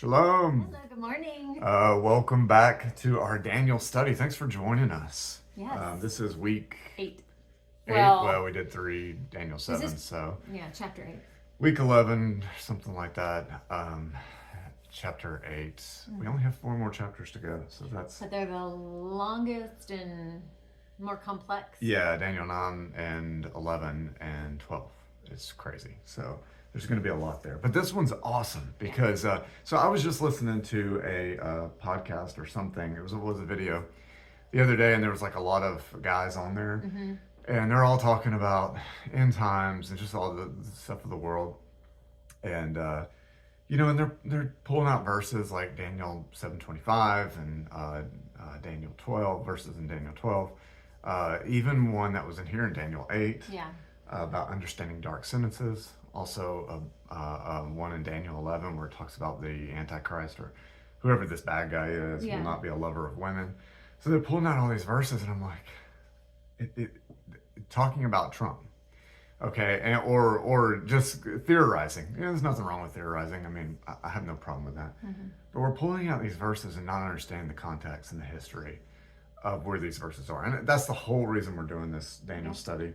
Shalom. Hello, good morning. Welcome back to our Daniel study. Thanks for joining us. Yes. This is week 8. 8. Well, Well, we did 3, Daniel 7, so yeah, chapter 8. week 11, something like that. Chapter 8. We only have 4 more chapters to go, so that's... But they're the longest and more complex. Yeah, Daniel 9 and 11 and 12. It's crazy. So there's going to be a lot there. But this one's awesome because, so I was just listening to a podcast or something. It was a video the other day, and there was like a lot of guys on there. Mm-hmm. And they're all talking about end times and just all the stuff of the world. And, and they're pulling out verses like Daniel 7:25 and Daniel 12, verses in Daniel 12. Even one that was in here in Daniel 8 about understanding dark sentences. Also, one in Daniel 11 where it talks about the Antichrist or whoever this bad guy is will not be a lover of women. So they're pulling out all these verses, and I'm like, talking about Trump, okay, and or just theorizing. There's nothing wrong with theorizing. I mean, I have no problem with that. Mm-hmm. But we're pulling out these verses and not understanding the context and the history of where these verses are. And that's the whole reason we're doing this Daniel study,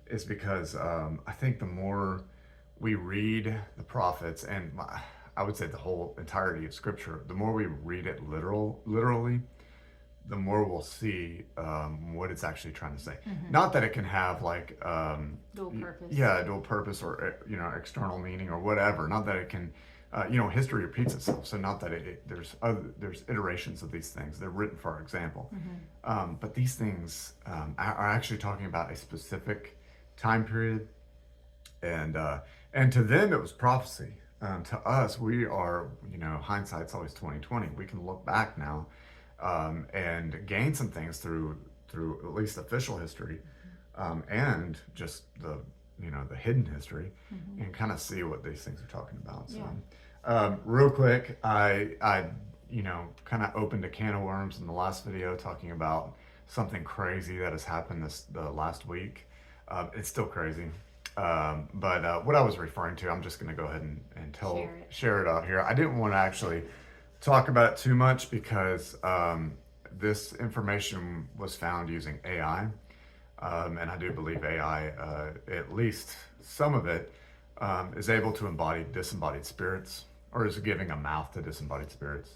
is because I think the more we read the prophets, and I would say the whole entirety of Scripture, the more we read it literally, the more we'll see what it's actually trying to say. Mm-hmm. Not that it can have like dual purpose. Yeah, dual purpose or external meaning or whatever. Not that it can. History repeats itself, so not that there's iterations of these things. They're written for our example. Mm-hmm. But these things are actually talking about a specific time period, and to them it was prophecy. To us, we are, hindsight's always 20/20. We can look back now and gain some things through at least official history, and just the hidden history, mm-hmm. and kind of see what these things are talking about. So, real quick, I kind of opened a can of worms in the last video talking about something crazy that has happened the last week. It's still crazy. But what I was referring to, I'm just going to go ahead and share it out here. I didn't want to actually talk about it too much because this information was found using AI. And I do believe AI, at least some of it, is able to embody disembodied spirits, or is giving a mouth to disembodied spirits.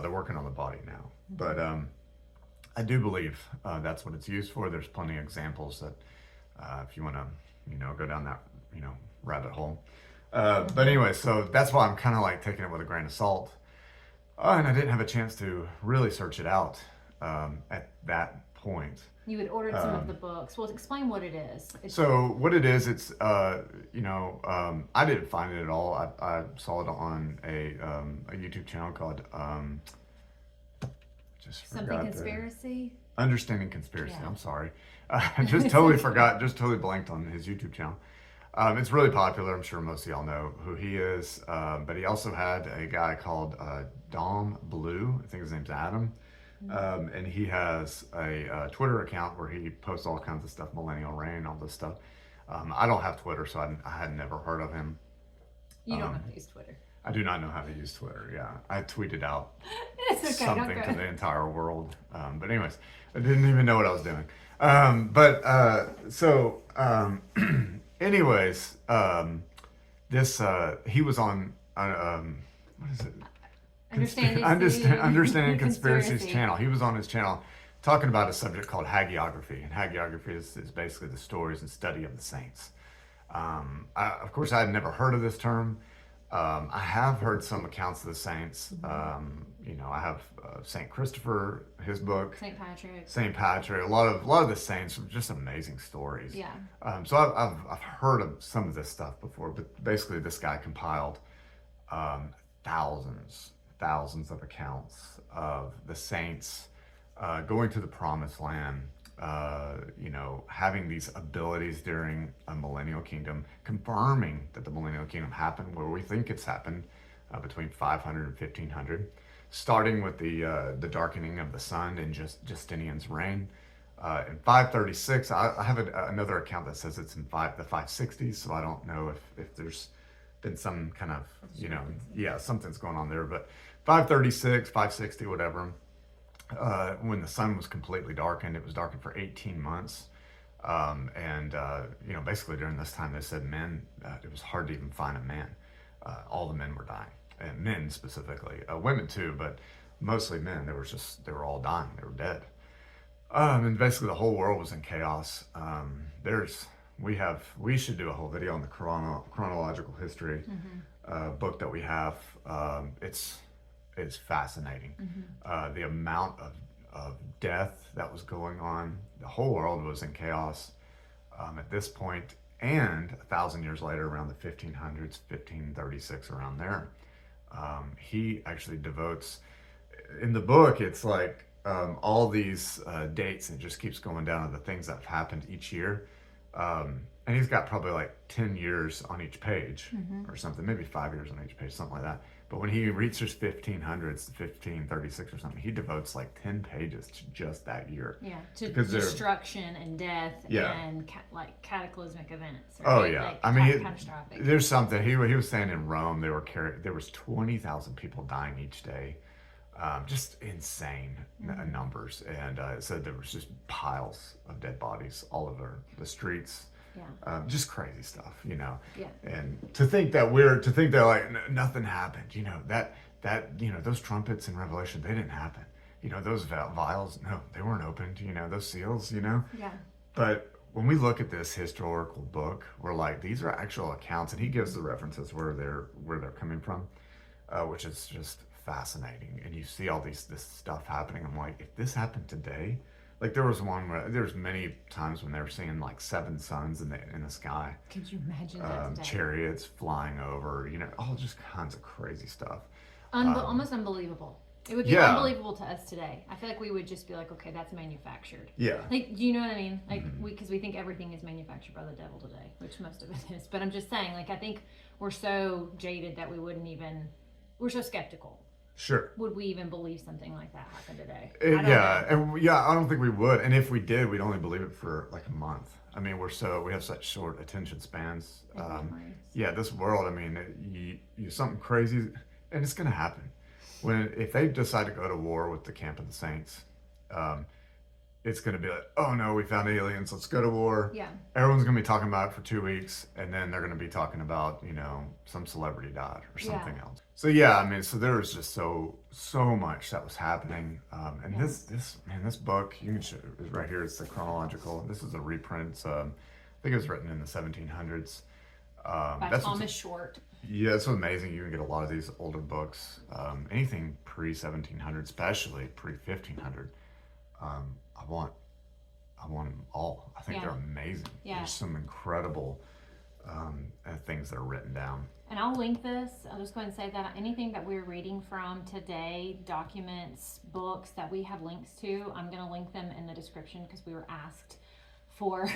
They're working on the body now. But I do believe that's what it's used for. There's plenty of examples that if you want to, go down that, rabbit hole. But anyway, so that's why I'm kind of like taking it with a grain of salt. And I didn't have a chance to really search it out at that point. You had ordered some of the books. Well, explain what it is. So what it is, it's, I didn't find it at all. I saw it on a YouTube channel called, Something Conspiracy? Understanding Conspiracy. Yeah. I'm sorry. I just totally forgot, just totally blanked on his YouTube channel. It's really popular. I'm sure most of y'all know who he is. But he also had a guy called Dom Blue. I think his name's Adam. And he has a Twitter account where he posts all kinds of stuff, Millennial Reign, all this stuff. I don't have Twitter, so I had never heard of him. You don't know how to use Twitter. I do not know how to use Twitter, yeah. I tweeted out something to the entire world. But anyways, I didn't even know what I was doing. Anyways, he was on, what is it? Understanding Conspiracy's channel. He was on his channel talking about a subject called Hagiography. And Hagiography is basically the stories and study of the saints. Of course, I had never heard of this term. I have heard some accounts of the saints. I have Saint Christopher, his book. Saint Patrick. A lot of the saints are just amazing stories. Yeah. So I've heard of some of this stuff before, but basically this guy compiled thousands of accounts of the saints going to the promised land, having these abilities during a millennial kingdom, confirming that the millennial kingdom happened where we think it's happened between 500 and 1500, starting with the darkening of the sun in Justinian's reign. In 536, I have another account that says it's in the 560s, so I don't know if there's been some kind of, something's going on there. But 536, 560, whatever, when the sun was completely darkened, it was darkened for 18 months. Basically during this time, they said it was hard to even find a man. All the men were dying, and men specifically, women too, but mostly men. They were all dying. They were dead. And basically the whole world was in chaos. We should do a whole video on the chronological history book that we have. It's fascinating. The amount of death that was going on. The whole world was in chaos at this point, and 1,000 years later, around the 1500s, 1536, around there, he actually devotes, in the book, it's like all these dates, and it just keeps going down to the things that have happened each year. And he's got probably like 10 years on each page or something, maybe 5 years on each page, something like that. But when he reaches 1500s, 1536 or something, he devotes like 10 pages to just that year. Yeah, to destruction and death and cataclysmic events. Right? Oh yeah, like, catastrophic. There's something he was saying in Rome. There was 20,000 people dying each day. Just insane numbers, and it said there was just piles of dead bodies all over the streets. Yeah. Just crazy stuff, Yeah. And to think that like nothing happened, that those trumpets in Revelation, they didn't happen. Those vials, no, they weren't opened. Those seals, Yeah. But when we look at this historical book, we're like, these are actual accounts, and he gives the references where they're coming from, which is just fascinating. And you see all this stuff happening. I'm like, if this happened today, like there was many times when they were seeing like 7 suns in the sky. Could you imagine that today? Chariots flying over, all just kinds of crazy stuff. Almost unbelievable. It would be unbelievable to us today. I feel like we would just be like, okay, that's manufactured. Yeah. Like, do you know what I mean? Like, because we think everything is manufactured by the devil today, which most of it is. But I'm just saying, like, I think we're so jaded that we're so skeptical. Sure. Would we even believe something like that happened today? I don't think we would. And if we did, we'd only believe it for like a month. I mean, we have such short attention spans. This world, I mean, you something crazy, and it's going to happen. If they decide to go to war with the camp of the saints, it's going to be like, oh no, we found aliens, let's go to war. Yeah. Everyone's going to be talking about it for 2 weeks, and then they're going to be talking about, some celebrity died or something else. So so there was just so much that was happening. And this book, you can show it right here. It's the Chronological. This is a reprint. I think it was written in the 1700s. By Thomas Short. Yeah, it's amazing. You can get a lot of these older books, anything pre-1700, especially pre-1500. I want them all. I think they're amazing. Yeah. There's some incredible things that are written down. And I'll link this. I'll just go ahead and say that anything that we're reading from today, documents, books that we have links to, I'm going to link them in the description because we were asked for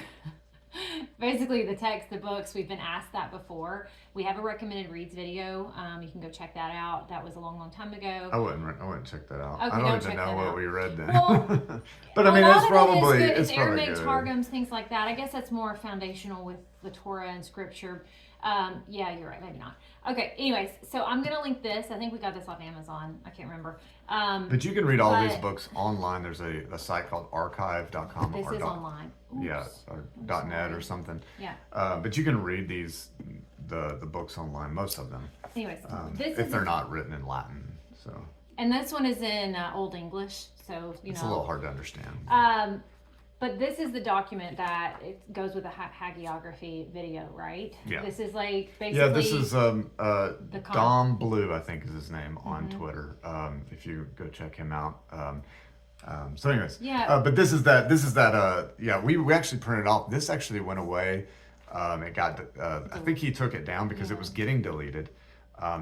basically the text, the books. We've been asked that before. We have a recommended reads video. You can go check that out. That was a long time ago. I wouldn't check that out. Okay, I don't even know what we read then. Well, but I mean, it's probably it's probably Aramaic good. Targums, things like that. I guess that's more foundational with the Torah and Scripture. Yeah, you're right. Maybe not. Okay. Anyways, so I'm gonna link this. I think we got this off Amazon. I can't remember. But you can read all these books online. There's a site called archive.com. This is online. Oops. Yeah, or .net or something. Yeah. But you can read the books online, most of them. Anyways, if they're not written in Latin, so. And this one is in Old English, so it's a little hard to understand. But this is the document that it goes with the hagiography video, right? Yeah. This is like basically. Yeah, this is Dom Blue, I think is his name on Twitter. If you go check him out. So anyways, but this is that. We actually printed off. This actually went away. It got. I think he took it down because it was getting deleted.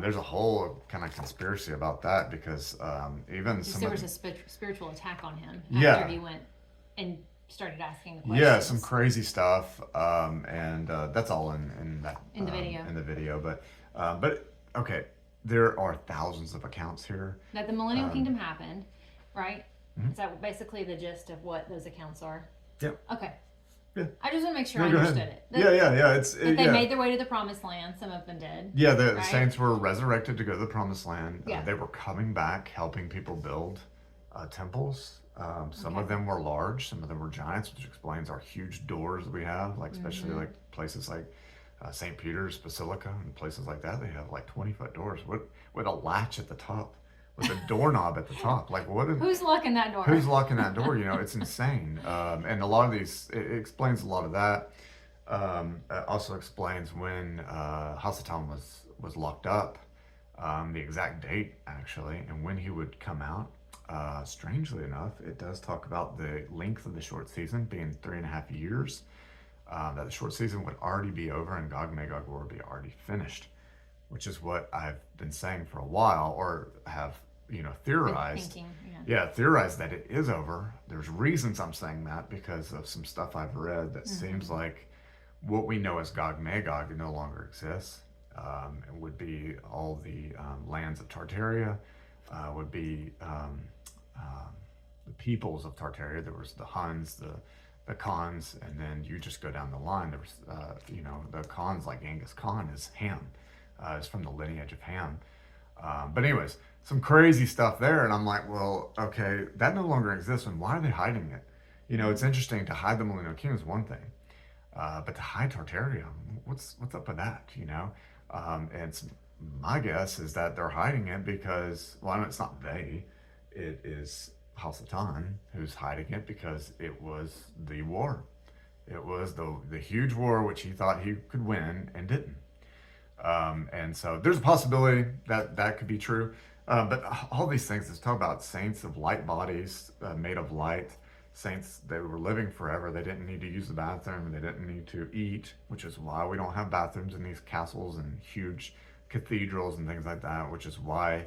There's a whole kind of conspiracy about that because even there was a spiritual attack on him after he went and started asking the questions. Yeah, some crazy stuff, and that's all in the video. In the video, but okay, there are thousands of accounts here. That the Millennial Kingdom happened, right? Mm-hmm. Is that basically the gist of what those accounts are? Yeah. Okay. Yeah. I just want to make sure No, I go ahead. understood it. Yeah. That they made their way to the promised land. Some of them did. Yeah, the right? saints were resurrected to go to the promised land. Yeah. They were coming back, helping people build temples. Some of them were large, some of them were giants, which explains our huge doors we have, like especially like places like St. Peter's Basilica and places like that. They have like 20-foot doors with a latch at the top, with a doorknob at the top. Like what? Who's locking that door? Who's locking that door? It's insane. And a lot of these, it explains a lot of that. It also explains when Hasatan was locked up, the exact date actually, and when he would come out. Strangely enough, it does talk about the length of the short season being 3.5 years. That the short season would already be over and Gog Magog would be already finished, which is what I've been saying for a while, or have theorized. Thinking, Theorized that it is over. There's reasons I'm saying that because of some stuff I've read that seems like what we know as Gog Magog no longer exists. It would be all the lands of Tartaria, would be the peoples of Tartaria. There was the Huns, the Khans, and then you just go down the line. There was, the Khans like Genghis Khan is Ham. Is from the lineage of Ham. But anyways, some crazy stuff there, and I'm like, well, okay, that no longer exists, and why are they hiding it? It's interesting to hide the Millennial Kingdom is one thing, but to hide Tartaria, what's up with that? And it's, my guess is that they're hiding it because, well, it's not they, it is Hasatan who's hiding it because it was the war. It was the huge war which he thought he could win and didn't. And so there's a possibility that could be true. But all these things, let's talk about saints of light bodies made of light. Saints, they were living forever. They didn't need to use the bathroom. They didn't need to eat, which is why we don't have bathrooms in these castles and huge cathedrals and things like that, which is why,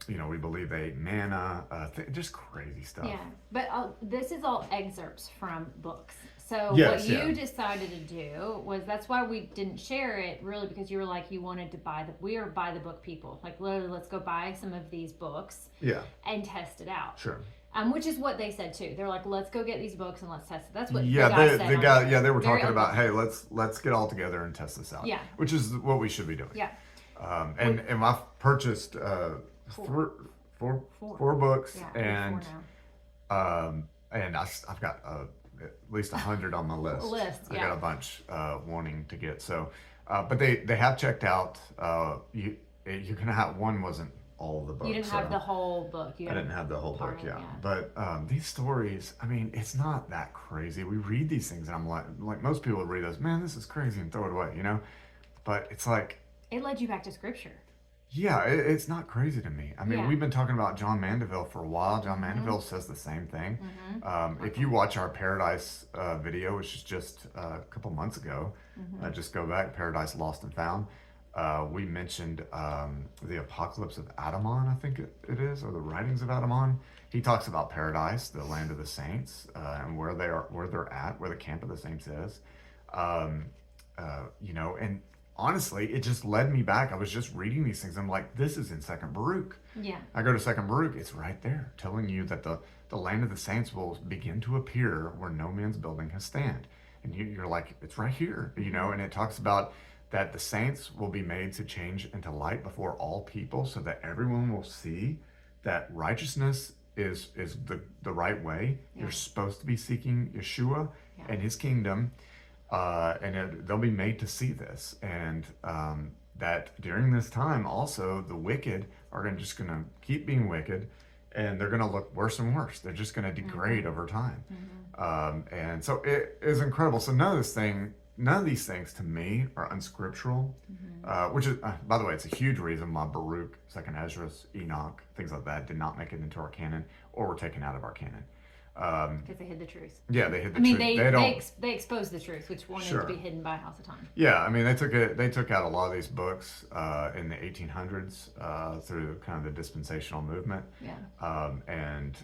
we believe they ate manna, just crazy stuff. Yeah, but this is all excerpts from books. So yes, what you decided to do was, that's why we didn't share it, really, because you were like, you wanted to we are buy the book people. Like, literally, let's go buy some of these books and test it out. Sure. Which is what they said too. They're like, let's go get these books and let's test it. That's what the guy said. They were talking about, hey, let's get all together and test this out. Yeah. Which is what we should be doing. Yeah. And I've purchased four books, yeah, and I've got at least 100 on my list. I got a bunch wanting to get. So, but they have checked out. You're gonna have, one wasn't all the books. You didn't have the whole book. I didn't have the whole book, But these stories, I mean, it's not that crazy. We read these things, and I'm like most people would read those. Man, this is crazy, and throw it away, But it's like, it led you back to scripture. Yeah, it's not crazy to me. I mean, we've been talking about John Mandeville for a while. John Mandeville says the same thing. If you watch our Paradise video, which is just a couple months ago, just go back, Paradise Lost and Found. We mentioned the Apocalypse of Adamon, I think it is, or the Writings of Adamon. He talks about Paradise, the land of the saints, and where they're at, where the camp of the saints is. And honestly, it just led me back. I was just reading these things. I'm like, this is in Second Baruch. Yeah. I go to Second Baruch. It's right there, telling you that the land of the saints will begin to appear where no man's building has stand. And you're like, it's right here, And it talks about that the saints will be made to change into light before all people, so that everyone will see that righteousness is the right way. Yeah. You're supposed to be seeking Yeshua and his kingdom. They'll be made to see this, and that during this time also the wicked are just going to keep being wicked, and they're going to look worse and worse. They're just going to degrade over time. And so it is incredible. So none of these things to me are unscriptural, which is, by the way, it's a huge reason why Baruch, Second Ezra, Enoch, things like that did not make it into our canon or were taken out of our canon. Because they hid the truth. Yeah, they hid the truth. They exposed the truth, which wanted to be hidden by House of Time. Yeah, I mean, they took out a lot of these books in the 1800s through kind of the dispensational movement. Yeah. And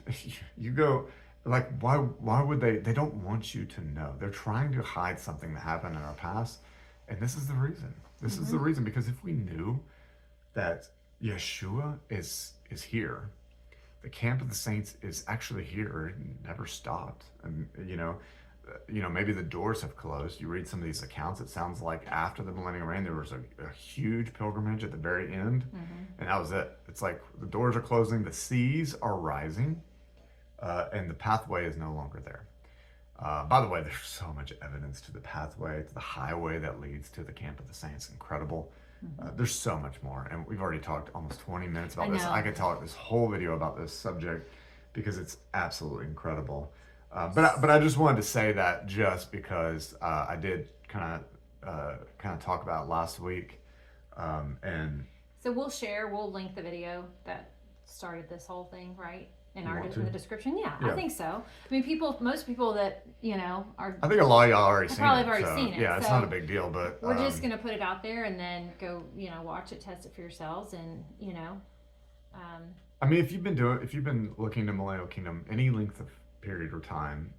you go, like, why would they don't want you to know. They're trying to hide something that happened in our past, and this is the reason. This is the reason, because if we knew that Yeshua is here, the camp of the saints is actually here, it never stopped, and maybe the doors have closed. You read some of these accounts, it sounds like after the millennial reign, there was a huge pilgrimage at the very end, and that was it. It's like the doors are closing, the seas are rising, and the pathway is no longer there. By the way, there's so much evidence to the pathway, to the highway that leads to the camp of the saints. Incredible. There's so much more, and we've already talked almost 20 minutes about this. I could talk this whole video about this subject because it's absolutely incredible. But I just wanted to say that just because I did kind of talk about it last week, and so we'll link the video that started this whole thing, right? In the description, yeah, I think so. I mean, most people that are. I think a lot of y'all already seen it. Probably have already seen it. Yeah, it's not a big deal, but we're just gonna put it out there and then go, watch it, test it for yourselves, and I mean, if you've been looking to Millennial Kingdom any length of period or time,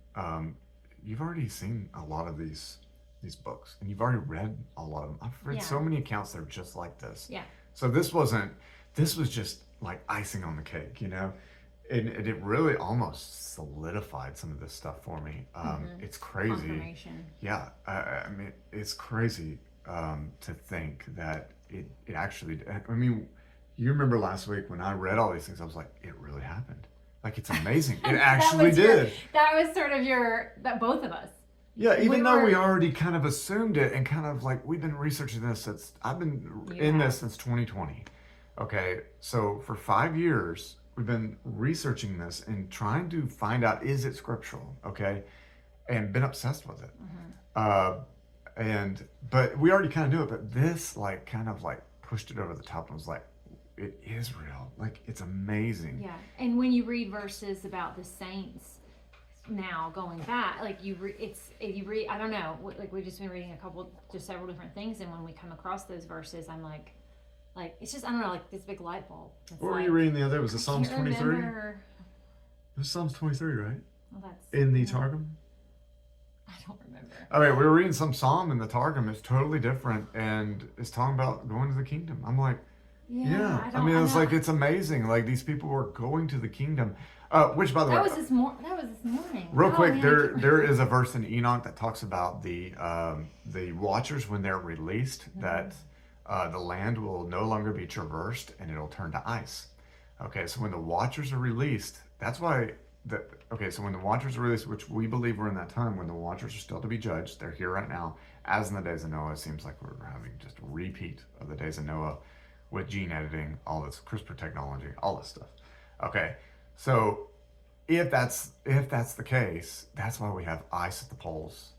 you've already seen a lot of these books, and you've already read a lot of them. I've read so many accounts that are just like this. Yeah. So this was just like icing on the cake, And it really almost solidified some of this stuff for me. It's crazy. Confirmation. Yeah, I mean, it's crazy to think that it actually. I mean, you remember last week when I read all these things, I was like, it really happened. Like, it's amazing. It actually did. That was sort of both of us. Yeah, even though we already kind of assumed it, and kind of like we've been researching this since I've been this since 2020. Okay, so for 5 years. We've been researching this and trying to find out, is it scriptural, okay? And been obsessed with it. But we already kind of knew it, but this kind of pushed it over the top and was like, it is real. Like, it's amazing. Yeah, and when you read verses about the saints now going back, I don't know, like we've just been reading several different things, and when we come across those verses, I'm like, it's just, I don't know, like this big light bulb. What were you reading the other day? Was it Psalms 23? It was Psalms 23, right? Well, that's in the Targum? I don't remember. Okay, we were reading some psalm in the Targum. It's totally different, and it's talking about going to the kingdom. I'm like, yeah. I mean, it's like, it's amazing. Like, these people were going to the kingdom. Which, by the way, that was this morning. Real quick, there is a verse in Enoch that talks about the watchers when they're released, that the land will no longer be traversed and it'll turn to ice. Okay, so when the watchers are released, that's why. So when the watchers are released, which we believe we're in that time when the watchers are still to be judged, they're here right now, as in the days of Noah. It seems like we're having just a repeat of the days of Noah with gene editing, all this CRISPR technology, all this stuff. Okay, so if that's the case, that's why we have ice at the poles.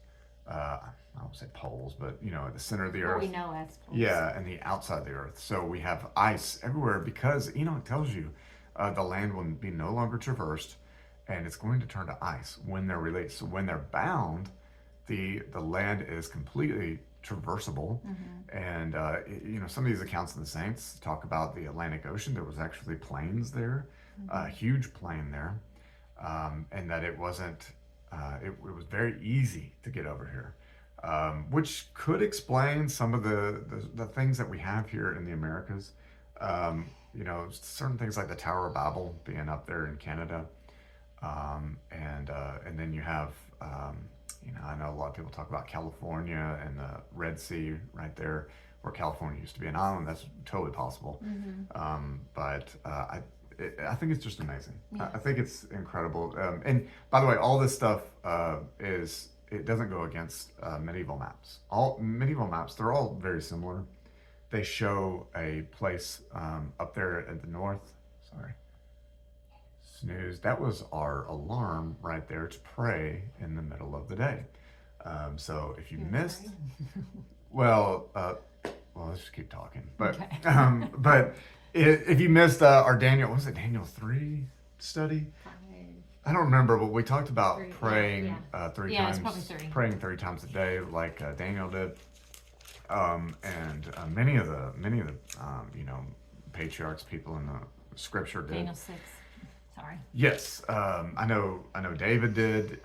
I won't say poles, but at the center of the earth. What we know as poles. Yeah, and the outside of the earth. So we have ice everywhere because Enoch tells you the land will be no longer traversed, and it's going to turn to ice when they're released. So when they're bound, the land is completely traversable. And some of these accounts of the saints talk about the Atlantic Ocean. There was actually plains there, a huge plain there, and that it wasn't. It was very easy to get over here. Which could explain some of the things that we have here in the Americas. Certain things like the Tower of Babel being up there in Canada, and then you have, I know a lot of people talk about California and the Red Sea right there, where California used to be an island. That's totally possible. But I think it's just amazing. Yeah. I think it's incredible. And by the way, all this stuff it doesn't go against medieval maps. All medieval maps, they're all very similar. They show a place up there at the north. Sorry. Snooze. That was our alarm right there to pray in the middle of the day. So if you missed, well, let's just keep talking. But okay. But if you missed our Daniel 3 study? I don't remember, but we talked about praying 3 times. It's probably 3. Praying 3 times a day, like Daniel did, and many of the patriarchs, people in the scripture did. Daniel 6. Sorry. Yes, I know David did,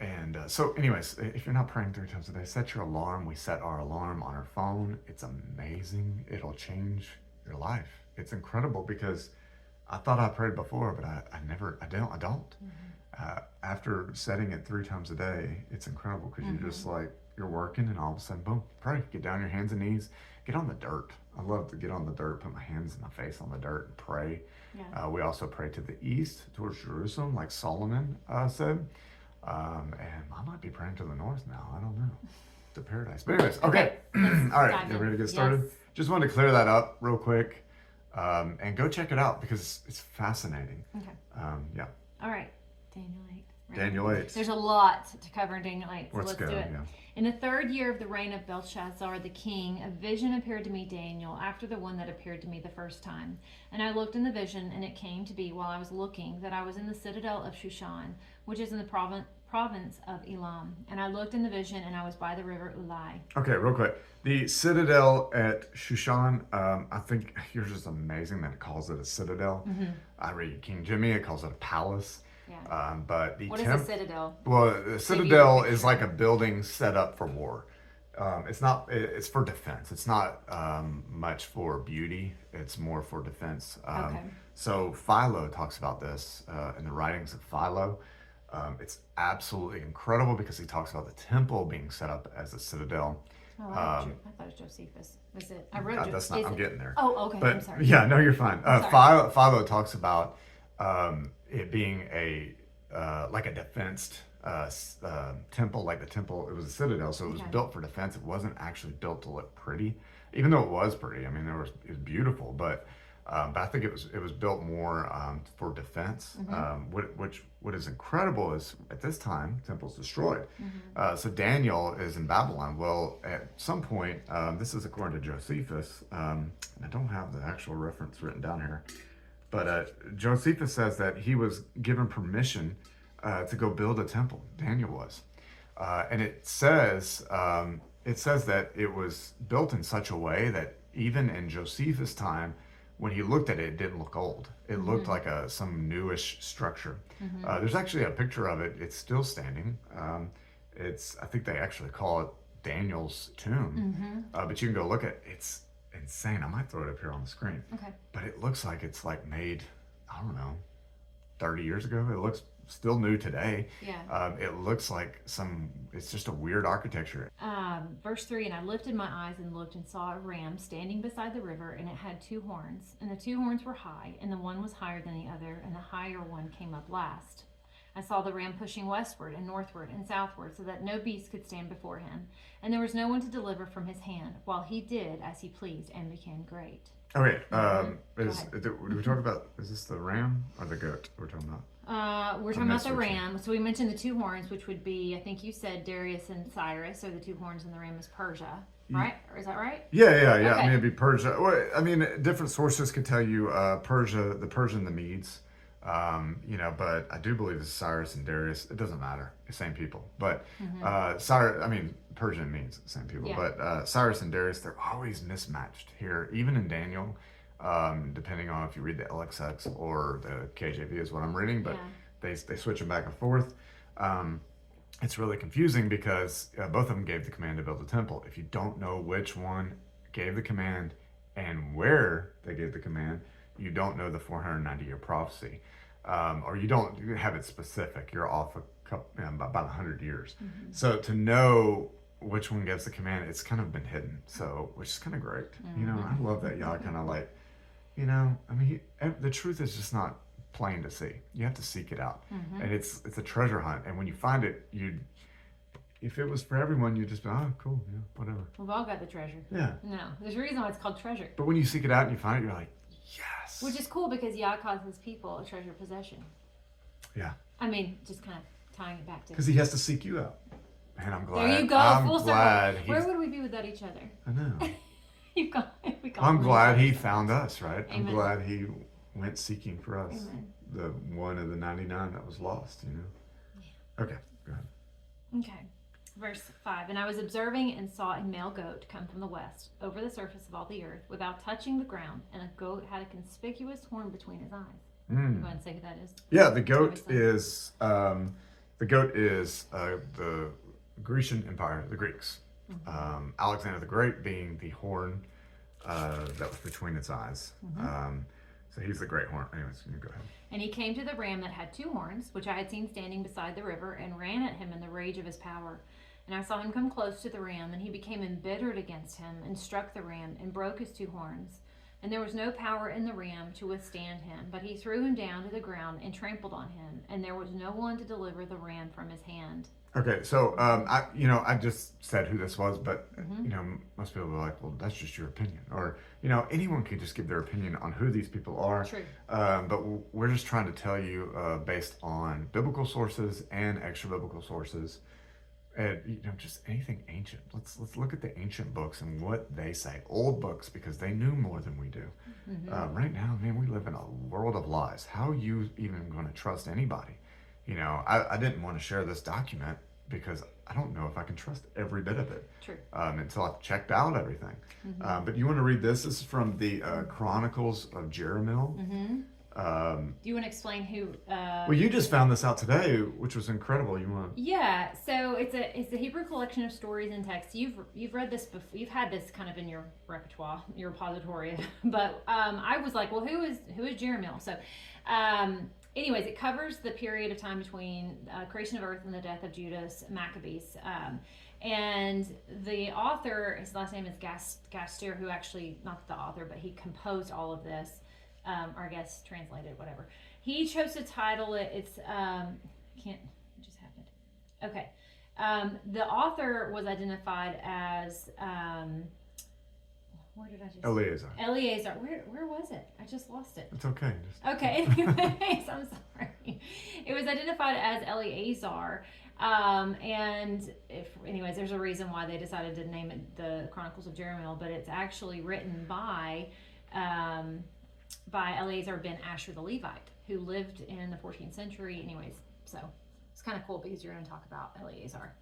and so anyways, if you're not praying 3 times a day, set your alarm. We set our alarm on our phone. It's amazing. It'll change your life. It's incredible because I thought I prayed before, but I don't. After setting it 3 times a day, it's incredible because you're just like, you're working and all of a sudden, boom, pray. Get down your hands and knees, get on the dirt. I love to get on the dirt, put my hands and my face on the dirt and pray. Yeah. We also pray to the east, towards Jerusalem, like Solomon said. And I might be praying to the north now. I don't know. To paradise. But anyways, okay. All right, you ready to get started? Yes. Just wanted to clear that up real quick. And go check it out because it's fascinating. Okay. Yeah. All right. Daniel 8. Right? Daniel 8. There's a lot to cover in Daniel 8, so Let's let's go. do it. Yeah. In the 3rd year of the reign of Belshazzar the king, a vision appeared to me, Daniel, after the one that appeared to me the first time. And I looked in the vision, and it came to be, while I was looking, that I was in the citadel of Shushan, which is in the province of Elam. And I looked in the vision, and I was by the river Ulai. Okay, real quick. The citadel at Shushan, I think yours is amazing that it calls it a citadel. I read King Jimmy, it calls it a palace. Yeah. But the What is a citadel? Well, the citadel is like a building set up for war. It's not. It's for defense. It's not much for beauty. It's more for defense. Okay. So Philo talks about this in the writings of Philo. It's absolutely incredible because he talks about the temple being set up as a citadel. Oh, I thought it was Josephus. Was it? I wrote That's not. I'm getting there. Oh, okay. But I'm sorry. yeah, no, you're fine. sorry. Philo talks about it being like a defensed temple, like the temple. It was a citadel, so it was built for defense. It wasn't actually built to look pretty, even though it was pretty. I mean, it was beautiful, but I think it was built more for defense. What is incredible is at this time, temple's destroyed. So Daniel is in Babylon. Well, at some point, this is according to Josephus, and I don't have the actual reference written down here, but Josephus says that he was given permission to go build a temple. Daniel was, and it says that it was built in such a way that even in Josephus' time, when he looked at it, it didn't look old. It looked like some newish structure. There's actually a picture of it. It's still standing. I think they actually call it Daniel's tomb. But you can go look at it. It's insane. I might throw it up here on the screen. Okay. But it looks like it's like made, I don't know, 30 years ago. It looks still new today. Yeah. It looks like it's just a weird architecture. Verse 3, and I lifted my eyes and looked and saw a ram standing beside the river, and it had 2 horns, and the 2 horns were high, and the one was higher than the other, and the higher one came up last. I saw the ram pushing westward and northward and southward, so that no beast could stand before him, and there was no one to deliver from his hand, while he did as he pleased and became great. Okay, we talk about, is this the ram or the goat we're talking about? We're talking about the ram. So we mentioned the 2 horns, which would be, I think you said Darius and Cyrus, or the 2 horns, and the ram is Persia, right? Or is that right? Yeah. Okay. I mean, it'd be Persia. Well, I mean, different sources could tell you Persia, the Persian, the Medes. But I do believe it's Cyrus and Darius. It doesn't matter. The same people. But Cyrus, I mean, Persian means the same people. Yeah. But Cyrus and Darius, they're always mismatched here, even in Daniel. Depending on if you read the LXX or the KJV is what I'm reading, but they switch them back and forth. It's really confusing because both of them gave the command to build a temple. If you don't know which one gave the command and where they gave the command, you don't know the 490-year prophecy, or you don't have it specific. You're off about 100 years. So to know which one gives the command, it's kind of been hidden. So, which is kind of great. I love that y'all kind of like. I mean, the truth is just not plain to see. You have to seek it out, and it's a treasure hunt. And when you find it, if it was for everyone, you'd just be, oh, cool, yeah, whatever. We've all got the treasure. Yeah. No, there's a reason why it's called treasure. But when you seek it out and you find it, you're like, yes. Which is cool because Yah calls his people a treasure possession. Yeah. I mean, just kind of tying it back to. Because he has to seek you out. Man, I'm glad. There you go, I'm full glad circle. Where would we be without each other? I know. I'm glad he found us, right? Amen. I'm glad he went seeking for us. Amen. The one of the 99 that was lost, Yeah. Okay, go ahead. Okay. Verse 5, and I was observing and saw a male goat come from the west over the surface of all the earth without touching the ground, and a goat had a conspicuous horn between his eyes. Go ahead and say who that is. Yeah, the goat is the Grecian Empire, the Greeks. Alexander the Great being the horn that was between its eyes. So he's the great horn. Anyways, you go ahead. And he came to the ram that had 2 horns, which I had seen standing beside the river, and ran at him in the rage of his power. And I saw him come close to the ram, and he became embittered against him, and struck the ram, and broke his 2 horns. And there was no power in the ram to withstand him, but he threw him down to the ground and trampled on him, and there was no one to deliver the ram from his hand. Okay, so I just said who this was, but most people are like, well, that's just your opinion, or anyone can just give their opinion on who these people are. True. But we're just trying to tell you based on biblical sources and extra biblical sources, and just anything ancient. Let's look at the ancient books and what they say, old books, because they knew more than we do. Right now, man, we live in a world of lies. How are you even going to trust anybody? I didn't want to share this document because I don't know if I can trust every bit of it. True. Until I've checked out everything. But you want to read this? This is from the Chronicles of Jerahmeel. Do you want to explain who? Well, you just found this out today, which was incredible. You want? Yeah. So it's a Hebrew collection of stories and texts. You've read this before. You've had this kind of in your repertoire, your repository. But I was like, well, who is Jerahmeel? So. Anyways, it covers the period of time between creation of earth and the death of Judas Maccabees. And the author, his last name is Gastier, who actually, not the author, but he composed all of this, or I guess translated, whatever. He chose to title it, it just happened. Okay. The author was identified as, where did I just? Eleazar. Where was it? I just lost it. It's okay. Okay. Anyways, I'm sorry. It was identified as Eleazar, and anyways, there's a reason why they decided to name it the Chronicles of Jerahmeel, but it's actually written by Eleazar ben Asher the Levite, who lived in the 14th century. Anyways, so it's kind of cool because you're going to talk about Eleazar,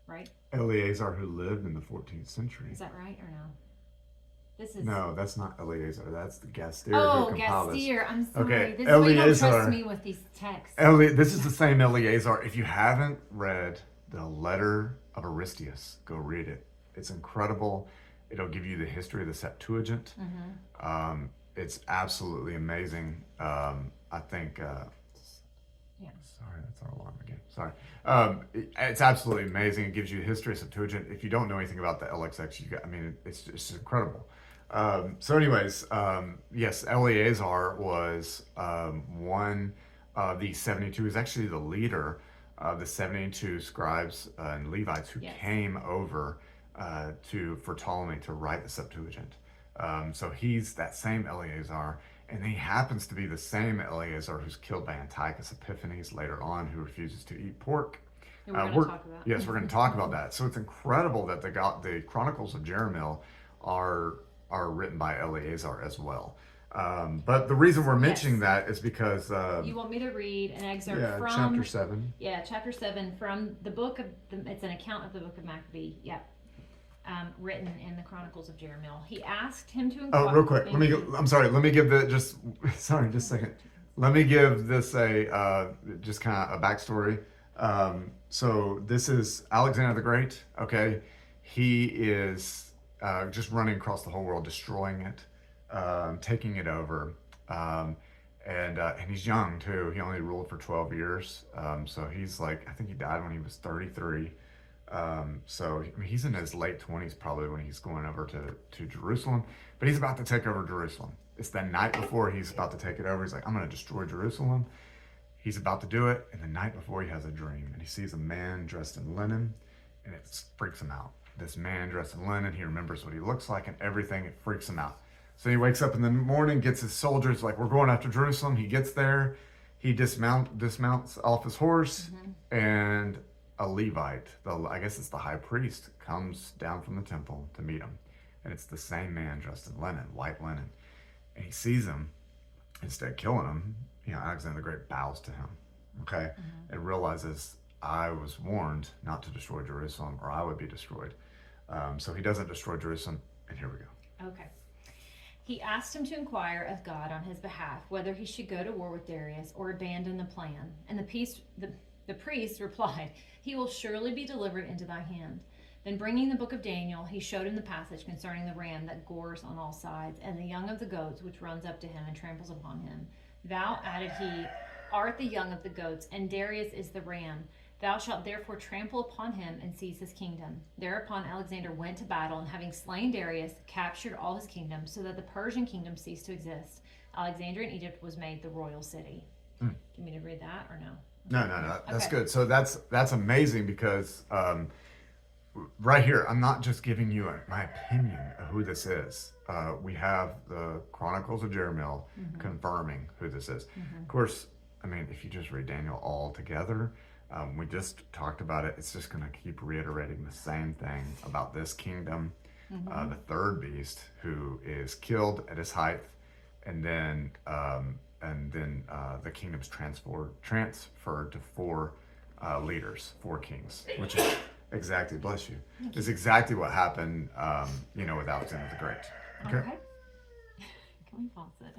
right? Eleazar, who lived in the 14th century. Is that right or no? No, that's not Eleazar. That's the Gastier who compiled this. Gastier. I'm sorry. Okay, This is why you don't Eleazar. trust me with these texts. This is the same Eleazar. If you haven't read the letter of Aristeas, go read it. It's incredible. It'll give you the history of the Septuagint. It's absolutely amazing. I think. Yeah. Sorry, that's our alarm again. Sorry. It's absolutely amazing. It gives you the history of Septuagint. If you don't know anything about the LXX, it's just incredible. So anyways, yes, Eleazar was one of the 72. He was actually the leader of the 72 scribes and Levites who came over for Ptolemy to write the Septuagint. So he's that same Eleazar, and he happens to be the same Eleazar who's killed by Antiochus Epiphanes later on, who refuses to eat pork. And we're going to talk about. Yes, we're going to talk about that. So it's incredible that the Chronicles of Jerahmeel are written by Eleazar as well. But the reason we're mentioning that is because you want me to read an excerpt from chapter 7. Yeah, chapter 7 from the book of it's an account of the book of Maccabee. Yeah. Written in the Chronicles of Jerahmeel. He asked him to inquire. Oh, real quick. I'm sorry. Let me give just a second. Let me give this just kind of a backstory. So this is Alexander the Great. Okay, he is just running across the whole world, destroying it, taking it over, and he's young too. He only ruled for 12 years. So he's I think he died when he was 33. So he's in his late 20s probably when he's going over to Jerusalem, but he's about to take over Jerusalem. It's the night before he's about to take it over. He's like, I'm going to destroy Jerusalem. He's about to do it, and the night before he has a dream, and he sees a man dressed in linen, and it freaks him out. This man dressed in linen, he remembers what he looks like and everything. It freaks him out. So he wakes up in the morning, gets his soldiers, we're going after Jerusalem. He gets there, he dismounts off his horse, and a Levite, I guess it's the high priest, comes down from the temple to meet him. And it's the same man dressed in linen, white linen. And he sees him. Instead of killing him, Alexander the Great bows to him, okay? And realizes, I was warned not to destroy Jerusalem or I would be destroyed. So he doesn't destroy Jerusalem, and here we go. Okay. He asked him to inquire of God on his behalf whether he should go to war with Darius or abandon the plan. And the priest replied, he will surely be delivered into thy hand. Then bringing the book of Daniel, he showed him the passage concerning the ram that gores on all sides, and the young of the goats which runs up to him and tramples upon him. Thou, added he, art the young of the goats, and Darius is the ram. Thou shalt therefore trample upon him and seize his kingdom. Thereupon Alexander went to battle, and having slain Darius, captured all his kingdom, so that the Persian kingdom ceased to exist. Alexandria in Egypt was made the royal city. Do you mean to read that or no? No. That's Okay. good. So that's amazing because right here, I'm not just giving you my opinion of who this is. We have the Chronicles of Jerahmeel confirming who this is. Of course, I mean, if you just read Daniel all together, we just talked about it. It's just going to keep reiterating the same thing about this kingdom, the third beast who is killed at his height, and then the kingdom's transferred to four leaders, four kings, which is exactly, bless you, is exactly what happened, with Alexander the Great. Okay. Can we pause it?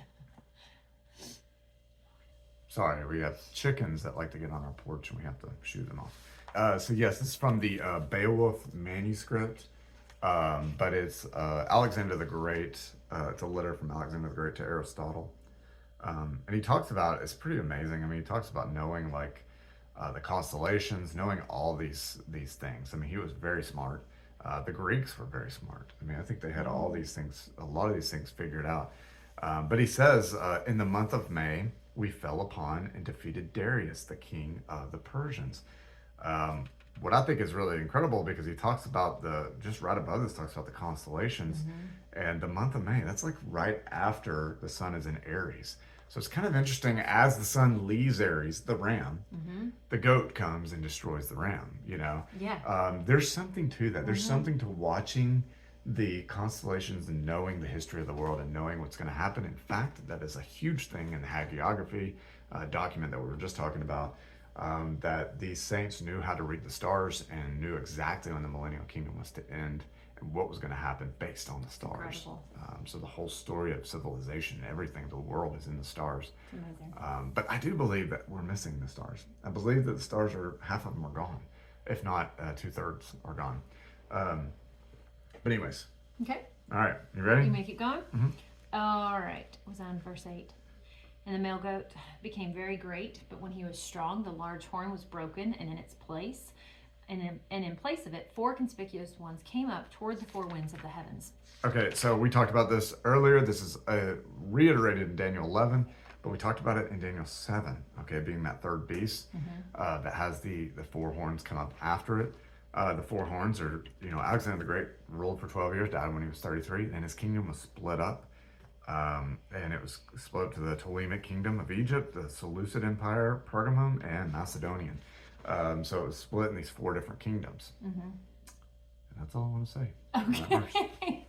Sorry, we have chickens that like to get on our porch and we have to shoo them off. So yes, this is from the Beowulf manuscript, but it's Alexander the Great. It's a letter from Alexander the Great to Aristotle. And he talks about, it's pretty amazing. I mean, he talks about knowing like the constellations, knowing all these things. I mean, he was very smart. The Greeks were very smart. I mean, I think they had all these things, a lot of these things figured out. But he says, in the month of May, we fell upon and defeated Darius, the king of the Persians. What I think is really incredible, because he talks about just right above this, talks about the constellations. And the month of May, that's like right after the sun is in Aries. So it's kind of interesting, as the sun leaves Aries, the ram, the goat comes and destroys the ram, Yeah. There's something to that. There's something to watching the constellations and knowing the history of the world and knowing what's going to happen. In fact, that is a huge thing in the Hagiography document that we were just talking about, that these saints knew how to read the stars and knew exactly when the Millennial Kingdom was to end and what was going to happen based on the stars. So the whole story of civilization, everything, the world is in the stars. It's amazing. But I do believe that we're missing the stars. I believe that the stars half of them are gone, if not 2/3 are gone. But anyways, Okay. all right, you ready? You may keep going. All right. Was on verse 8. And the male goat became very great, but when he was strong, the large horn was broken, and in its place, and in place of it, 4 conspicuous ones came up toward the 4 winds of the heavens. Okay, so we talked about this earlier. This is reiterated in Daniel 11, but we talked about it in Daniel 7, okay, being that third beast that has the 4 horns come up after it. The 4 horns are, Alexander the Great ruled for 12 years, died when he was 33, and his kingdom was split up. And it was split up to the Ptolemaic kingdom of Egypt, the Seleucid Empire, Pergamum, and Macedonian. So it was split in these 4 different kingdoms. And that's all I want to say. Okay.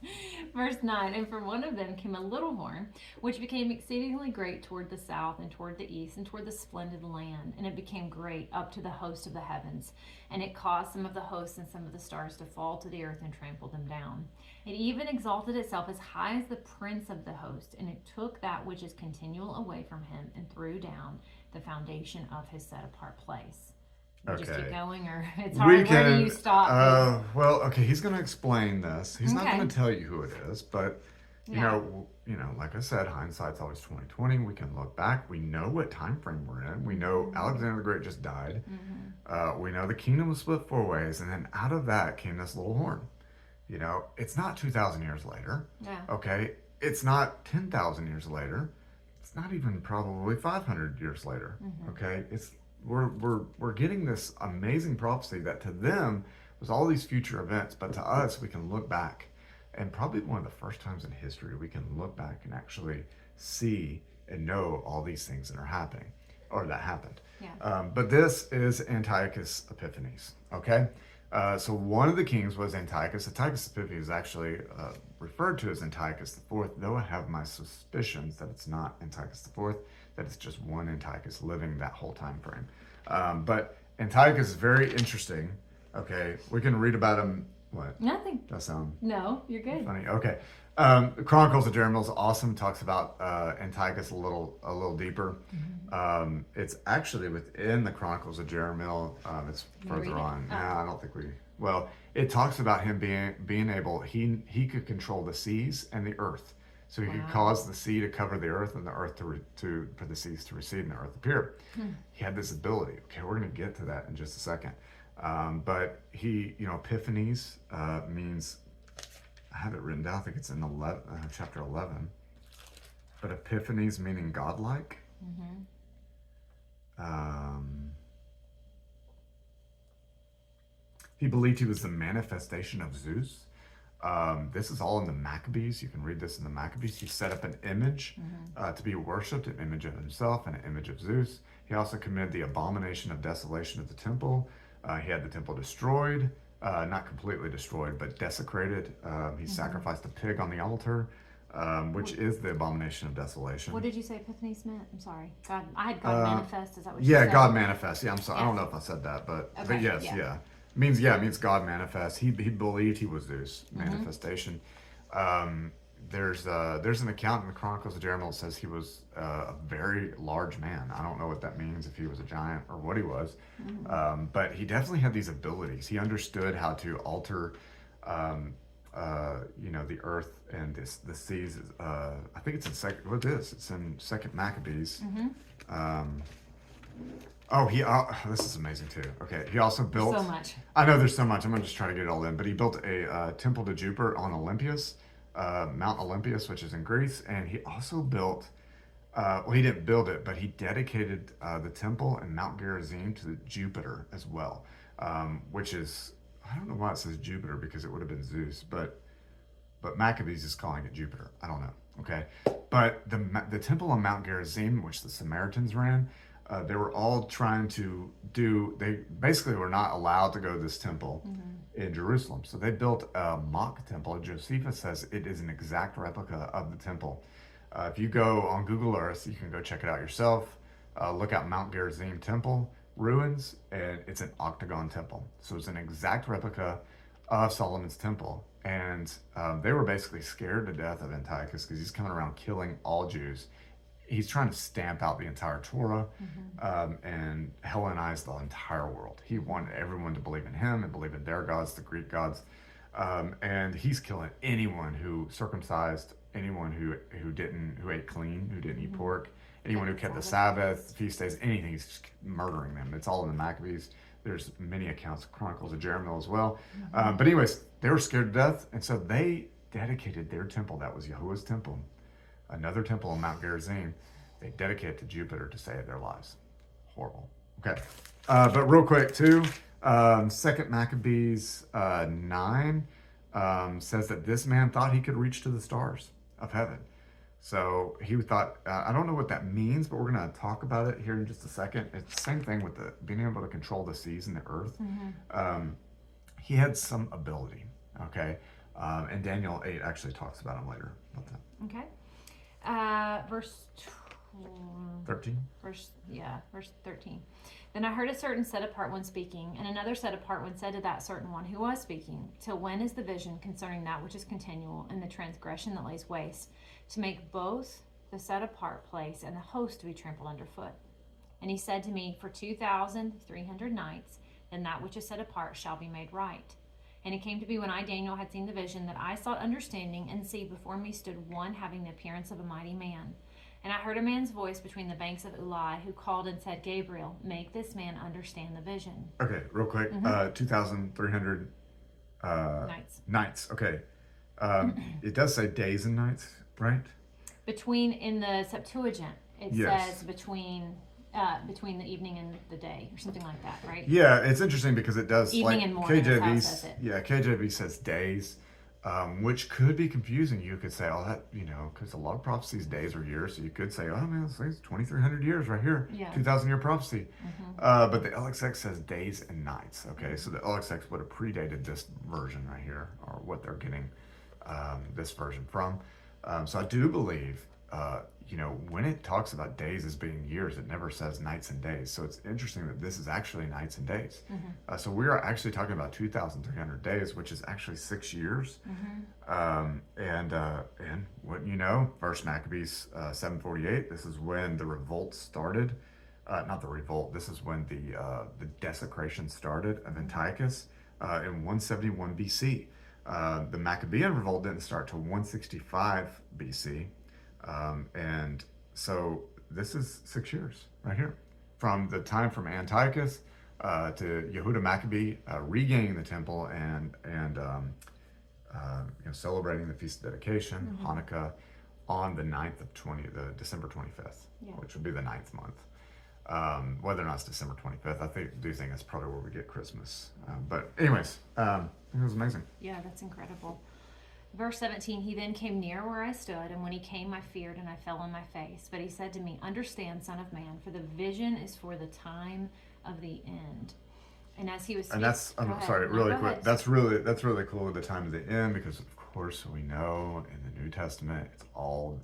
Verse 9, and from one of them came a little horn, which became exceedingly great toward the south and toward the east and toward the splendid land. And it became great up to the host of the heavens. And it caused some of the hosts and some of the stars to fall to the earth and trample them down. It even exalted itself as high as the prince of the host. And it took that which is continual away from him and threw down the foundation of his set apart place. Okay. Just keep going, or it's hard. Where do you stop? Well, okay, he's going to explain this. He's not Okay. going to tell you who it is, but you Yeah. know, like I said, hindsight's always 20/20. We can look back. We know what time frame we're in. We know Alexander the Great just died. We know the kingdom was split 4 ways, and then out of that came this little horn. It's not 2,000 years later. Yeah. Okay, it's not 10,000 years later. It's not even probably 500 years later. Okay, we're getting this amazing prophecy that to them was all these future events, but to us we can look back, and probably one of the first times in history we can look back and actually see and know all these things that are happening or that happened. Yeah. But this is Antiochus Epiphanes. Okay, so one of the kings was Antiochus. Antiochus Epiphanes is actually referred to as Antiochus IV, though I have my suspicions that it's not Antiochus IV, that it's just one Antiochus living that whole time frame. But Antiochus is very interesting. Okay, we can read about him What? Nothing. That sound No, you're good. funny? Okay. Chronicles of Jerahmeel is awesome. Talks about Antiochus a little deeper. It's actually within the Chronicles of Jerahmeel. It's further on. No, I don't think we. Well, it talks about him being able. He could control the seas and the earth. So he could cause the sea to cover the earth and the earth for the seas to recede and the earth appear. He had this ability. Okay, we're going to get to that in just a second. But he, Epiphanies means, I have it written down, I think it's in chapter 11. But Epiphanies meaning godlike. He believed he was the manifestation of Zeus. This is all in the Maccabees. You can read this in the Maccabees. He set up an image to be worshipped, an image of himself and an image of Zeus. He also committed the abomination of desolation of the temple. He had the temple destroyed, not completely destroyed, but desecrated. He sacrificed a pig on the altar, which is the abomination of desolation. What did you say Epiphanies meant? I'm sorry. God, I had God manifest. Is that what you said? Yeah, God manifest. Yeah, I'm sorry. I don't know if I said that, but yes, yeah. yeah. It means God manifest. He believed he was Zeus, manifestation. There's an account in the Chronicles of Jerahmeel that says he was a very large man. I don't know what that means, if he was a giant or what he was, but he definitely had these abilities. He understood how to alter, the earth and the seas. I think it's in second. What is? It's in Second Maccabees. This is amazing too. Okay, he also built so much. I know there's so much. I'm gonna just try to get it all in. But he built a temple to Jupiter on Olympus, Mount Olympus, which is in Greece, and he also built. He didn't build it, but he dedicated the temple and Mount Gerizim to Jupiter as well, which is, I don't know why it says Jupiter, because it would have been Zeus, but Maccabees is calling it Jupiter. I don't know. Okay, but the temple on Mount Gerizim, which the Samaritans ran. They were all trying to they basically were not allowed to go to this temple in Jerusalem. So they built a mock temple. Josephus says it is an exact replica of the temple. If you go on Google Earth, you can go check it out yourself. Look out Mount Gerizim Temple ruins, and it's an octagon temple. So it's an exact replica of Solomon's temple. And they were basically scared to death of Antiochus because he's coming around killing all Jews. He's trying to stamp out the entire Torah and Hellenize the entire world. He wanted everyone to believe in him and believe in their gods, the Greek gods. And he's killing anyone who circumcised, anyone who ate clean, who didn't eat pork, anyone who kept the Sabbath, feast days, anything. He's just murdering them. It's all in the Maccabees. There's many accounts of Chronicles of Jerahmeel as well. But anyways, they were scared to death. And so they dedicated their temple. That was Yahuwah's temple. Another temple on Mount Gerizim, they dedicated to Jupiter to save their lives. Horrible. Okay. But real quick, too, Second Maccabees 9 says that this man thought he could reach to the stars of heaven. So he thought, I don't know what that means, but we're going to talk about it here in just a second. It's the same thing with being able to control the seas and the earth. He had some ability, okay? And Daniel 8 actually talks about him later. About that. Okay. Verse 13. Verse 13. Then I heard a certain set apart one speaking, and another set apart one said to that certain one who was speaking, till when is the vision concerning that which is continual, and the transgression that lays waste, to make both the set apart place and the host to be trampled underfoot? And he said to me, for 2,300 nights, then that which is set apart shall be made right. And it came to be when I, Daniel, had seen the vision, that I sought understanding, and see, before me stood one having the appearance of a mighty man. And I heard a man's voice between the banks of Ulai, who called and said, Gabriel, make this man understand the vision. Okay, real quick. 2,300 nights. Okay. It does say days and nights, right? In the Septuagint, it says between the evening and the day, or something like that, right? Yeah, it's interesting because it does evening and morning. KJV says days, which could be confusing. You could say, because a lot of prophecies days are years, so you could say, it's 2,300 years right here, 2,000-year prophecy. But the LXX says days and nights. Okay, so the LXX would have predated this version right here, or what they're getting this version from. So I do believe when it talks about days as being years, it never says nights and days. So it's interesting that this is actually nights and days. So we are actually talking about 2,300 days, which is actually 6 years. And what First Maccabees 7:48. This is when the revolt started. Not the revolt. This is when the desecration started of Antiochus in 171 BC. The Maccabean revolt didn't start till 165 BC. And so this is 6 years right here, from the time from Antiochus to Yehuda Maccabee regaining the temple and celebrating the Feast of Dedication, Hanukkah, on the 9th of the December 25th, which would be the 9th month. Whether or not it's December 25th, I do think that's probably where we get Christmas. But anyways, it was amazing. Yeah, that's incredible. Verse 17, he then came near where I stood, and when he came, I feared, and I fell on my face. But he said to me, understand, son of man, for the vision is for the time of the end. And as he was speaking, and that's, I'm sorry, really quick. That's really cool at the time of the end, because of course we know in the New Testament,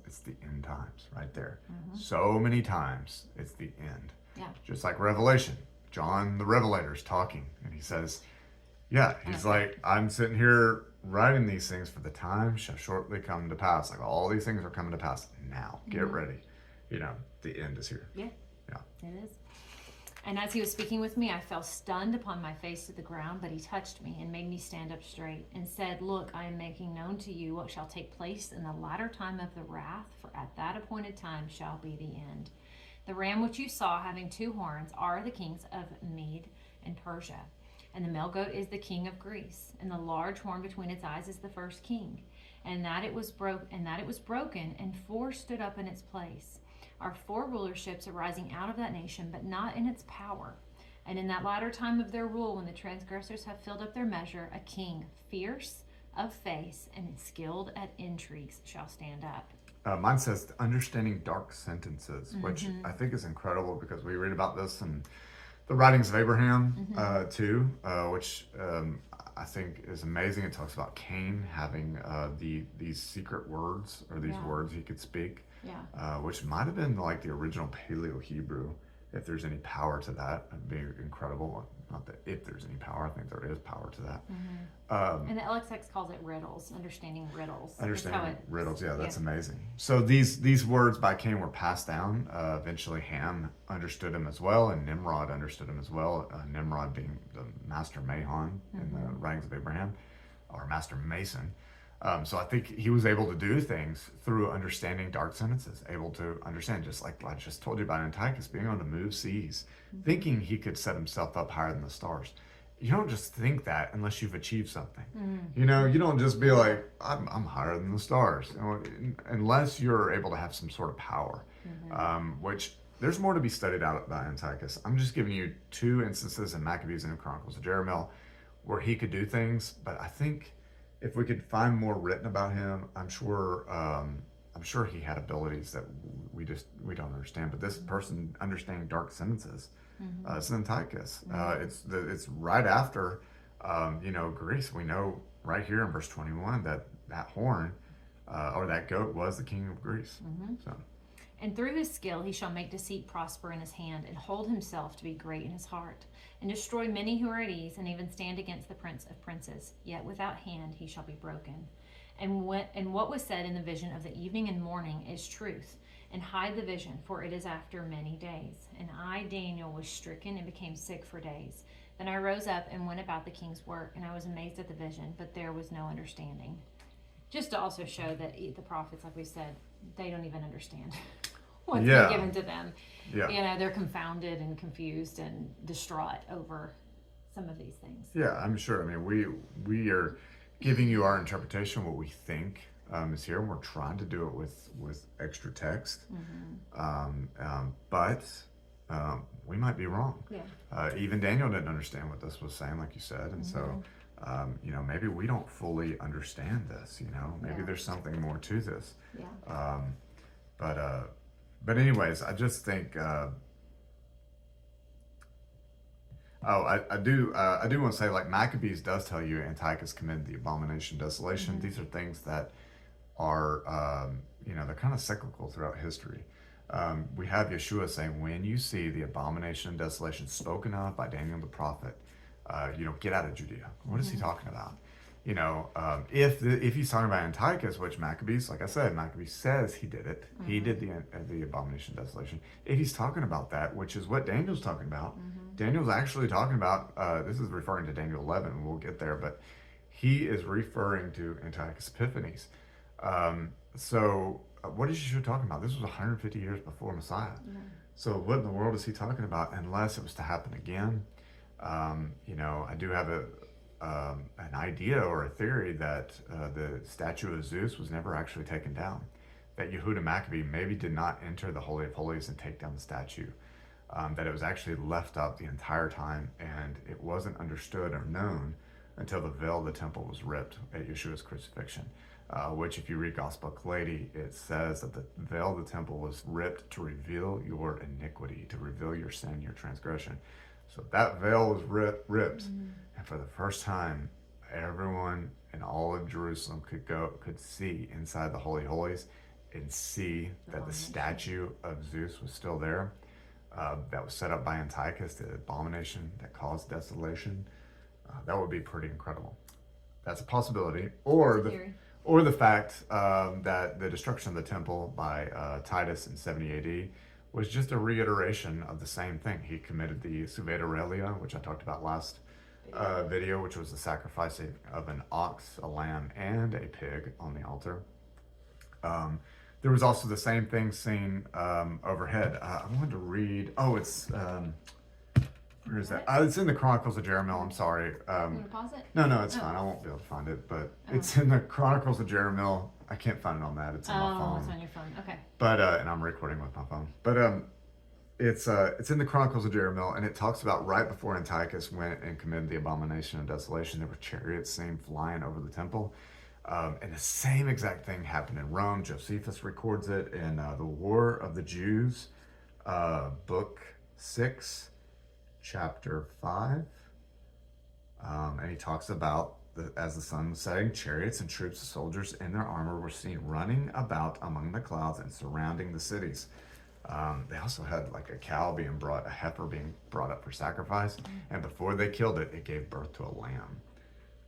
it's the end times right there. So many times it's the end. Yeah. Just like Revelation, John the Revelator's talking, and he says, he's like, I'm sitting here writing these things for the time shall shortly come to pass. Like all these things are coming to pass now. Get ready. The end is here. Yeah. It is. And as he was speaking with me, I fell stunned upon my face to the ground, but he touched me and made me stand up straight and said, look, I am making known to you what shall take place in the latter time of the wrath, for at that appointed time shall be the end. The ram which you saw having 2 horns are the kings of Mede and Persia. And the male goat is the king of Greece, and the large horn between its eyes is the first king. And that it was broken, and 4 stood up in its place. Are 4 rulerships arising out of that nation, but not in its power. And in that latter time of their rule, when the transgressors have filled up their measure, a king, fierce of face and skilled at intrigues, shall stand up. Mine says understanding dark sentences, which I think is incredible, because we read about this in the writings of Abraham too, which I think is amazing. It talks about Cain having these secret words, or these words he could speak, which might have been like the original Paleo-Hebrew. If there's any power to that, it'd be incredible. Not that if there's any power, I think there is power to that. And the LXX calls it riddles, understanding riddles. Understanding riddles, that's amazing. So these words by Cain were passed down. Eventually Ham understood him as well, and Nimrod understood him as well. Nimrod being the master Mahon in the writings of Abraham, or master Mason. So I think he was able to do things through understanding dark sentences, able to understand, just like I just told you about Antiochus, being able to move seas, thinking he could set himself up higher than the stars. You don't just think that unless you've achieved something. You don't just be like, I'm higher than the stars, unless you're able to have some sort of power, which there's more to be studied out about Antiochus. I'm just giving you 2 instances in Maccabees and Chronicles of Jerahmeel where he could do things, but I think if we could find more written about him, I'm sure he had abilities that we don't understand. But this person understanding dark sentences, it's Antiochus. It's right after, Greece. We know right here in verse 21 that horn or that goat was the king of Greece. So. And through his skill he shall make deceit prosper in his hand, and hold himself to be great in his heart, and destroy many who are at ease, and even stand against the prince of princes. Yet without hand he shall be broken. And what was said in the vision of the evening and morning is truth. And hide the vision, for it is after many days. And I, Daniel, was stricken and became sick for days. Then I rose up and went about the king's work, and I was amazed at the vision, but there was no understanding. Just to also show that the prophets, like we said, they don't even understand what's been given to them. They're confounded and confused and distraught over some of these things. I'm sure. I mean, we are giving you our interpretation, what we think is here, and we're trying to do it with extra text. But we might be wrong. Even Daniel didn't understand what this was saying, like you said, and so maybe we don't fully understand this. Maybe there's something more to this. But anyways, I just think. I do want to say, like, Maccabees does tell you Antiochus committed the abomination of desolation. These are things that are, they're kind of cyclical throughout history. We have Yeshua saying, when you see the abomination and desolation spoken of by Daniel the prophet, get out of Judea. What is he talking about? If he's talking about Antiochus, which Maccabees, like I said, Maccabees says he did it. He did the abomination and desolation. If he's talking about that, which is what Daniel's talking about, Daniel's actually talking about, this is referring to Daniel 11, we'll get there, but he is referring to Antiochus Epiphanes. What is Yeshua talking about? This was 150 years before Messiah. Yeah. So what in the world is he talking about, unless it was to happen again? I do have an idea or a theory that the statue of Zeus was never actually taken down. That Yehuda Maccabee maybe did not enter the Holy of Holies and take down the statue. That it was actually left up the entire time, and it wasn't understood or known until the veil of the temple was ripped at Yeshua's crucifixion. Which, if you read Gospel of Clady, it says that the veil of the temple was ripped to reveal your iniquity, to reveal your sin, your transgression. So that veil was ripped, and for the first time, everyone in all of Jerusalem could see inside the Holy Holies and see that the statue of Zeus was still there. That was set up by Antiochus, the abomination that caused desolation. That would be pretty incredible. That's a possibility, or the fact that the destruction of the temple by Titus in 70 AD was just a reiteration of the same thing. He committed the Suvet Aurelia, which I talked about last video, which was the sacrifice of an ox, a lamb, and a pig on the altar. There was also the same thing seen overhead. I wanted to read, where is that? It's in the Chronicles of Jerahmeel. I'm sorry. Can you pause it? No, it's fine. I won't be able to find it, but it's in the Chronicles of Jerahmeel. I can't find it on that. It's on my phone. It's on your phone. Okay. But and I'm recording with my phone. But it's in the Chronicles of Jerahmeel, and it talks about right before Antiochus went and committed the abomination and desolation, there were chariots seen flying over the temple. And the same exact thing happened in Rome. Josephus records it in the War of the Jews, book 6. Chapter 5, and he talks about, as the sun was setting, chariots and troops of soldiers in their armor were seen running about among the clouds and surrounding the cities. They also had like a heifer being brought up for sacrifice, and before they killed it, it gave birth to a lamb.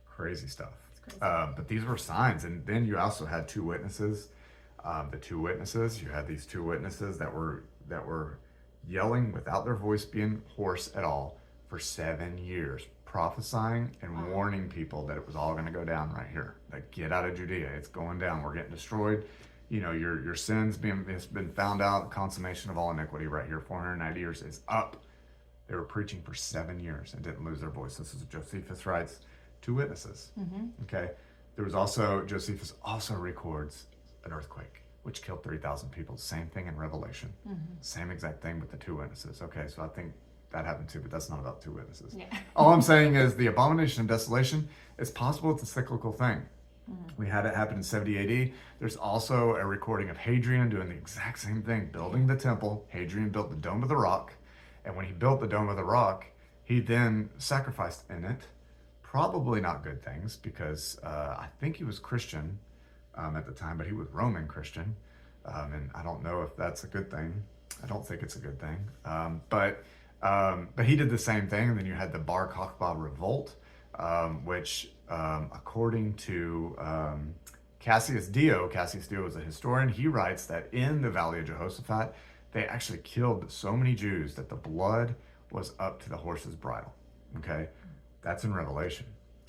Crazy stuff. Crazy. But these were signs, and then you also had two witnesses. You had these two witnesses that were yelling without their voice being hoarse at all for 7 years, prophesying and warning people that it was all going to go down right here. Like, get out of Judea, it's going down, we're getting destroyed. Your sins has been found out, consummation of all iniquity right here. 490 years is up. They were preaching for 7 years and didn't lose their voice. This is Josephus writes, two witnesses. Okay. Josephus also records an earthquake, which killed 3,000 people. Same thing in Revelation. Same exact thing with the two witnesses. Okay, so I think that happened too, but that's not about two witnesses. Yeah. All I'm saying is the abomination and desolation, it's possible it's a cyclical thing. We had it happen in 70 AD. There's also a recording of Hadrian doing the exact same thing, building the temple. Hadrian built the Dome of the Rock, and when he built the Dome of the Rock, he then sacrificed in it. Probably not good things, because I think he was Christian at the time, but he was Roman Christian, and I don't know if that's a good thing. I don't think it's a good thing, but he did the same thing. And then you had the Bar Kokhba revolt, which according to Cassius Dio was a historian. He writes that in the Valley of Jehoshaphat, they actually killed so many Jews that the blood was up to the horse's bridle. Okay, that's in Revelation.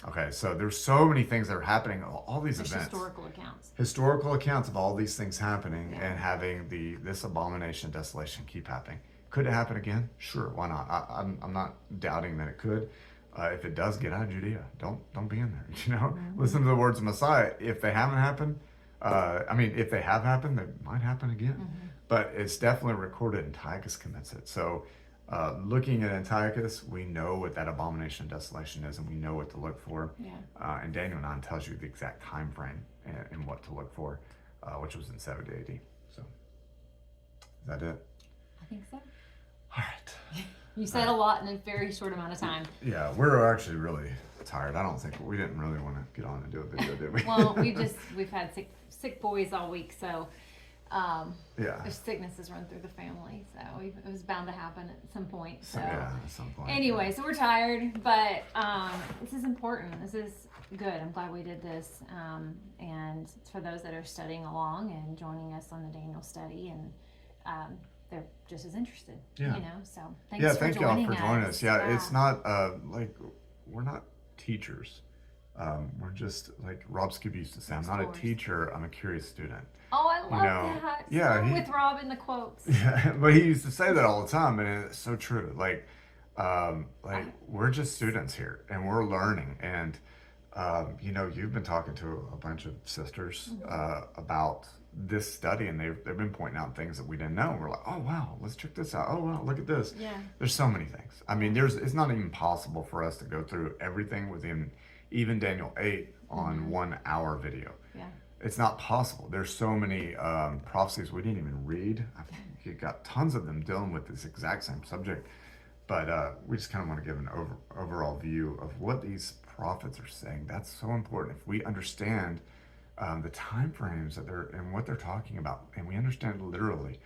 Okay, so there's so many things that are happening, all these events. Historical accounts of all these things happening, and having this abomination, desolation keep happening. Could it happen again? Sure, why not? I'm not doubting that it could. If it does, get out of Judea. Don't be in there. Listen to the words of Messiah. If they haven't happened, if they have happened, they might happen again. But it's definitely recorded. Antiochus commits it. So looking at Antiochus, we know what that abomination and desolation is, and we know what to look for. And Daniel 9 tells you the exact time frame and what to look for, which was in 70 AD. So is that it? I think so. All right. You said a lot in a very short amount of time. Yeah, we're actually really tired. I don't think we didn't really want to get on and do a video, did we? Well, we've had sick boys all week, so yeah. there's sicknesses run through the family, so it was bound to happen at some point. So yeah, at some point. anyway, so we're tired, but this is important. This is good. I'm glad we did this, and for those that are studying along and joining us on the Daniel study, and they're just as interested. Yeah. You know, so thanks Yeah, for thank y'all joining for joining us. Yeah, Yeah. it's not like we're not teachers. We're just like Rob Skibby used to say, I'm not a teacher, I'm a curious student. Oh, I love that. Yeah, So with Rob in the quotes. Yeah, but he used to say that all the time, and it's so true. Like we're just students here, and we're learning. And you know, you've been talking to a bunch of sisters about this study, and they've been pointing out things that we didn't know. We're like, oh wow, let's check this out. Oh wow, look at this. Yeah. There's so many things. I mean, it's not even possible for us to go through everything within even Daniel 8 on 1 hour video. Yeah. It's not possible. There's so many prophecies we didn't even read. I've got tons of them dealing with this exact same subject, but we just kind of want to give an overall view of what these prophets are saying. That's so important. If we understand the time frames that they're and what they're talking about, and we understand it literally,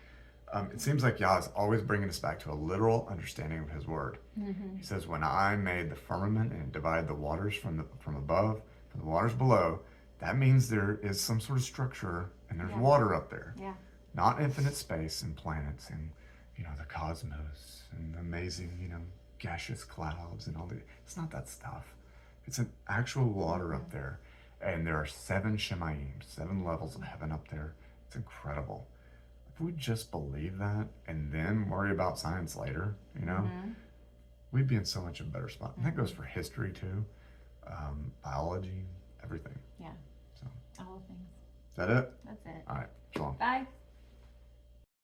it seems like Yah is always bringing us back to a literal understanding of His word. Mm-hmm. He says, "When I made the firmament and divided the waters from above, from the waters below." That means there is some sort of structure and there's water up there. Yeah. Not infinite space and planets and, you know, the cosmos and amazing, you know, gaseous clouds and all that. It's not that stuff. It's an actual water up there. And there are 7 Shemayim, 7 levels of heaven up there. It's incredible. If we just believe that and then worry about science later, you know, we'd be in so much a better spot. And that goes for history too, biology, everything. Yeah. So, all things. is that it? That's it. All right. Shalom. Bye.